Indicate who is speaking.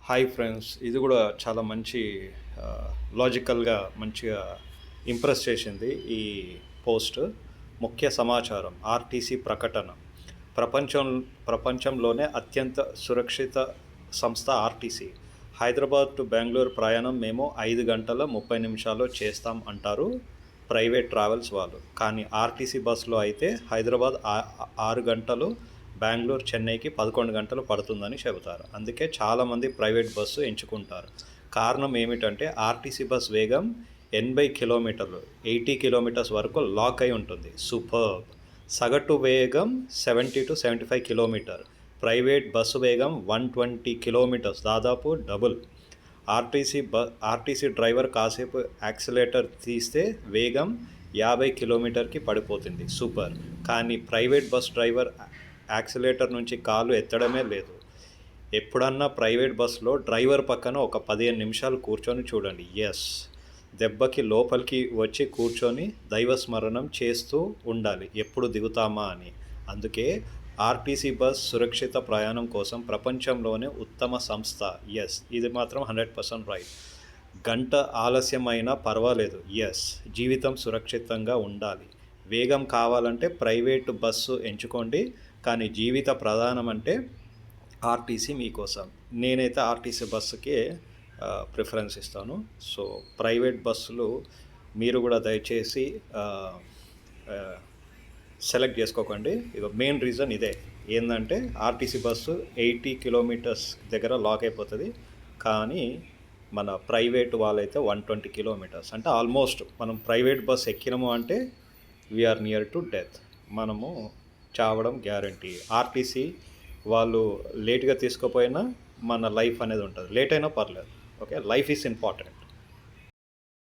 Speaker 1: Hi friends, ఇది కూడా చాలా మంచి లాజికల్గా మంచిగా ఇంప్రెస్ చేసింది ఈ పోస్ట్. ముఖ్య సమాచారం: ఆర్టీసీ ప్రకటన. ప్రపంచం ప్రపంచంలోనే అత్యంత సురక్షిత సంస్థ ఆర్టీసీ. హైదరాబాద్ టు బెంగళూరు ప్రయాణం మేము 5 గంటల 30 నిమిషాల్లో చేస్తాం అంటారు ప్రైవేట్ ట్రావెల్స్ వాళ్ళు. కానీ ఆర్టీసీ బస్సులో అయితే హైదరాబాద్ 6 గంటలు, బెంగళూరు చెన్నైకి 11 గంటలు పడుతుందని చెబుతారు. అందుకే చాలామంది ప్రైవేట్ బస్సు ఎంచుకుంటారు. కారణం ఏమిటంటే ఆర్టీసీ బస్ వేగం 80 కిలోమీటర్లు, 80 కిలోమీటర్స్ వరకు లాక్ అయి ఉంటుంది. సూపర్బ్. సగటు వేగం 70 to 75 కిలోమీటర్. ప్రైవేట్ బస్సు వేగం 120 కిలోమీటర్స్, దాదాపు డబుల్. ఆర్టీసీ డ్రైవర్ కాసేపు యాక్సిలేటర్ తీస్తే వేగం 50 కిలోమీటర్కి పడిపోతుంది. సూపర్. కానీ ప్రైవేట్ బస్ డ్రైవర్ యాక్సిలేటర్ నుంచి కాలు ఎత్తడమే లేదు. ఎప్పుడన్నా ప్రైవేట్ బస్సులో డ్రైవర్ పక్కన ఒక 15 నిమిషాలు కూర్చొని చూడండి. ఎస్, దెబ్బకి లోపలికి వచ్చి కూర్చొని దైవస్మరణం చేస్తూ ఉండాలి ఎప్పుడు దిగుతామా అని. అందుకే ఆర్టీసీ బస్ సురక్షిత ప్రయాణం కోసం ప్రపంచంలోనే ఉత్తమ సంస్థ. ఎస్, ఇది మాత్రం 100% రైట్. గంట ఆలస్యమైనా పర్వాలేదు. ఎస్, జీవితం సురక్షితంగా ఉండాలి. వేగం కావాలంటే ప్రైవేటు బస్సు ఎంచుకోండి, కానీ జీవిత ప్రధానం అంటే ఆర్టీసీ మీకోసం. నేనైతే ఆర్టీసీ బస్సుకే ప్రిఫరెన్స్ ఇస్తాను. సో ప్రైవేట్ బస్సులు మీరు కూడా దయచేసి సెలెక్ట్ చేసుకోకండి. ఇక మెయిన్ రీజన్ ఇదే. ఏంటంటే ఆర్టీసీ బస్సు 80 కిలోమీటర్స్ దగ్గర లాక్ అయిపోతుంది, కానీ మన ప్రైవేట్ వాళ్ళైతే 120 కిలోమీటర్స్. అంటే ఆల్మోస్ట్ మనం ప్రైవేట్ బస్ ఎక్కినాము అంటే వీఆర్ నియర్ టు డెత్. మనము చావడం గ్యారంటీ. ఆర్టీసీ వాళ్ళు లేట్గా తీసుకోపోయినా మన లైఫ్ అనేది ఉంటుంది. లేట్ అయినా పర్లేదు. Okay, life is important.